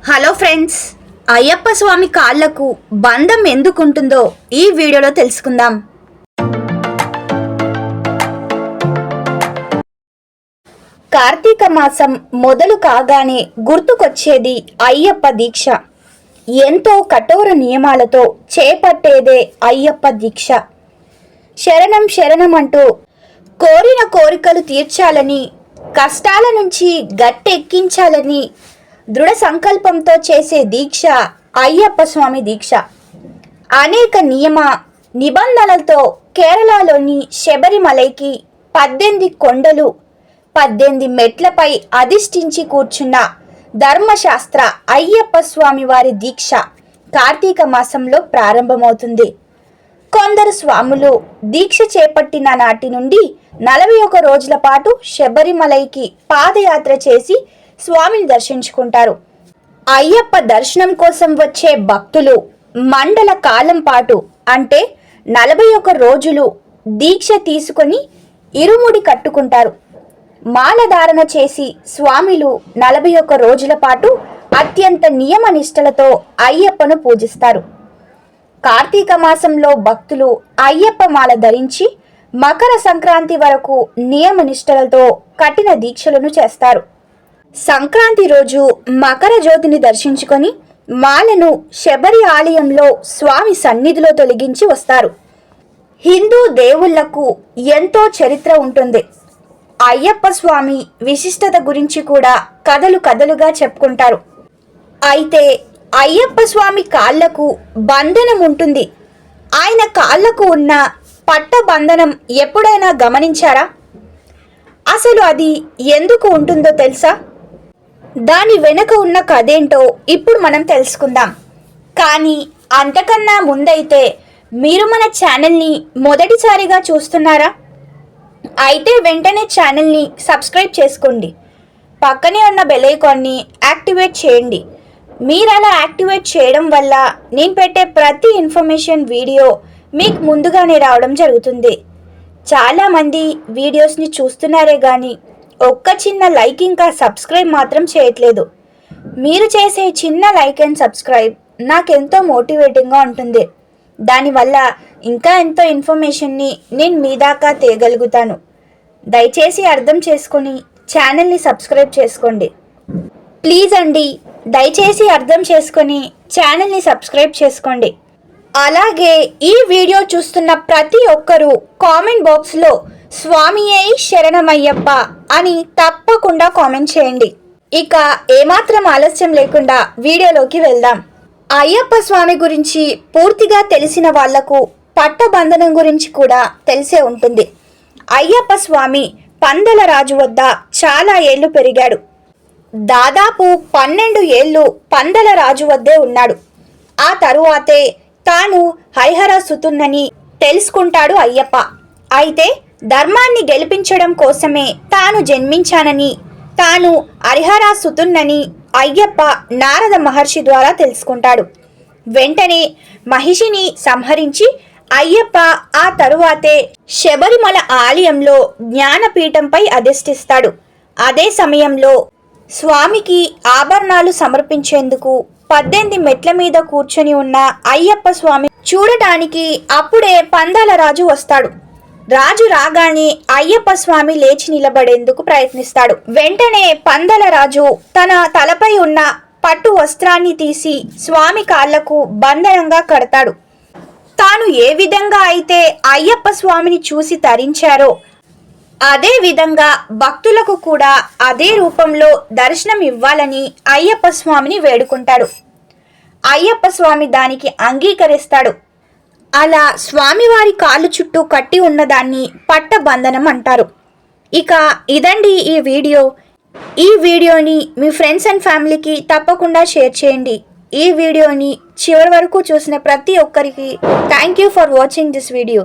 Hello friends, Ayyappa స్వామి కాళ్లకు బంధం ఎందుకుంటుందో ఈ వీడియోలో తెలుసుకుందాం. కార్తీక మాసం మొదలు కాగానే గుర్తుకొచ్చేది అయ్యప్ప దీక్ష. ఎంతో కఠోర నియమాలతో చేపట్టేదే అయ్యప్ప దీక్ష. శరణం శరణం అంటూ కోరిన కోరికలు తీర్చాలని, కష్టాల నుంచి గట్టెక్కించాలని దృఢ సంకల్పంతో చేసే దీక్ష అయ్యప్ప స్వామి దీక్ష. అనేక నియమ నిబంధనలతో కేరళలోని శబరిమలైకి 18 కొండలు 18 మెట్లపై అధిష్ఠించి కూర్చున్న ధర్మశాస్త్ర అయ్యప్ప స్వామి వారి దీక్ష కార్తీక మాసంలో ప్రారంభమవుతుంది. కొందరు స్వాములు దీక్ష చేపట్టిన నాటి నుండి 41 రోజుల పాటు శబరిమలైకి పాదయాత్ర చేసి స్వామిని దర్శించుకుంటారు. అయ్యప్ప దర్శనం కోసం వచ్చే భక్తులు మండల కాలం పాటు అంటే 41 రోజులు దీక్ష తీసుకొని ఇరుముడి కట్టుకుంటారు. మాలధారణ చేసి స్వామిలు 41 రోజుల పాటు అత్యంత నియమ నిష్టలతో అయ్యప్పను పూజిస్తారు. కార్తీక మాసంలో భక్తులు అయ్యప్ప మాల ధరించి మకర సంక్రాంతి వరకు నియమ నిష్టలతో కఠిన దీక్షలను చేస్తారు. సంక్రాంతి రోజు మకర జ్యోతిని దర్శించుకొని మాలను శబరి ఆలయంలో స్వామి సన్నిధిలో తొలగించి వస్తారు. హిందూ దేవుళ్లకు ఎంతో చరిత్ర ఉంటుంది. అయ్యప్ప స్వామి విశిష్టత గురించి కూడా కథలు కథలుగా చెప్పుకుంటారు. అయితే అయ్యప్ప స్వామి కాళ్లకు బంధనం ఉంటుంది. ఆయన కాళ్లకు ఉన్న పట్ట బంధనం ఎప్పుడైనా గమనించారా? అసలు అది ఎందుకు ఉంటుందో తెలుసా? దాని వెనుక ఉన్న కథేంటో ఇప్పుడు మనం తెలుసుకుందాం. కానీ అంతకన్నా ముందైతే మీరు మన ఛానల్ని మొదటిసారిగా చూస్తున్నారా? అయితే వెంటనే ఛానల్ని సబ్స్క్రైబ్ చేసుకోండి. పక్కనే ఉన్న బెల్ ఐకాన్ని యాక్టివేట్ చేయండి. మీరు అలా యాక్టివేట్ చేయడం వల్ల నేను పెట్టే ప్రతి ఇన్ఫర్మేషన్ వీడియో మీకు ముందుగానే రావడం జరుగుతుంది. చాలామంది వీడియోస్ని చూస్తున్నారే కానీ ఒక్క చిన్న లైక్ ఇంకా సబ్స్క్రైబ్ మాత్రం చేయట్లేదు. మీరు చేసే చిన్న లైక్ అండ్ సబ్స్క్రైబ్ నాకెంతో మోటివేటింగ్గా ఉంటుంది. దానివల్ల ఇంకా ఎంతో ఇన్ఫర్మేషన్ని నేను మీ దాకా తేగలుగుతాను. దయచేసి అర్థం చేసుకొని ఛానల్ని సబ్స్క్రైబ్ చేసుకోండి. ప్లీజ్ అండి, దయచేసి అర్థం చేసుకొని ఛానల్ని సబ్స్క్రైబ్ చేసుకోండి. అలాగే ఈ వీడియో చూస్తున్న ప్రతి ఒక్కరూ కామెంట్ బాక్స్లో స్వామియే శరణమయ్యప్ప అని తప్పకుండా కామెంట్ చేయండి. ఇక ఏమాత్రం ఆలస్యం లేకుండా వీడియోలోకి వెళ్దాం. అయ్యప్ప స్వామి గురించి పూర్తిగా తెలిసిన వాళ్లకు పట్టబంధనం గురించి కూడా తెలిసే ఉంటుంది. అయ్యప్ప స్వామి పందల రాజు వద్ద చాలా ఏళ్లు పెరిగాడు. దాదాపు 12 ఏళ్లు పందల రాజు వద్దే ఉన్నాడు. ఆ తరువాతే తాను హరిహర సుతున్నని తెలుసుకుంటాడు అయ్యప్ప. అయితే ధర్మాన్ని గెలిపించడం కోసమే తాను జన్మించానని, తాను హరిహరాసుతున్నని అయ్యప్ప నారద మహర్షి ద్వారా తెలుసుకుంటాడు. వెంటనే మహిషిని సంహరించి అయ్యప్ప ఆ తరువాతే శబరిమల ఆలయంలో జ్ఞానపీఠంపై అధిష్ఠిస్తాడు. అదే సమయంలో స్వామికి ఆభరణాలు సమర్పించేందుకు 18 మెట్ల మీద కూర్చొని ఉన్న అయ్యప్ప స్వామి చూడటానికి అప్పుడే పందాల రాజు వస్తాడు. రాజు రాగానే అయ్యప్ప స్వామి లేచి నిలబడేందుకు ప్రయత్నిస్తాడు. వెంటనే పందల రాజు తన తలపై ఉన్న పట్టు వస్త్రాన్ని తీసి స్వామి కాళ్లకు బంధనంగా కడతాడు. తాను ఏ విధంగా అయితే అయ్యప్ప స్వామిని చూసి తరించారో అదే విధంగా భక్తులకు కూడా అదే రూపంలో దర్శనం ఇవ్వాలని అయ్యప్ప స్వామిని వేడుకుంటాడు. అయ్యప్ప స్వామి దానికి అంగీకరిస్తాడు. అలా స్వామివారి కాళ్ళు చుట్టూ కట్టి ఉన్నదాన్ని పట్టబంధనం అంటారు. ఇక ఇదండి ఈ వీడియో. ఈ వీడియోని మీ ఫ్రెండ్స్ అండ్ ఫ్యామిలీకి తప్పకుండా షేర్ చేయండి. ఈ వీడియోని చివరి వరకు చూసిన ప్రతి ఒక్కరికి thank you for watching this video.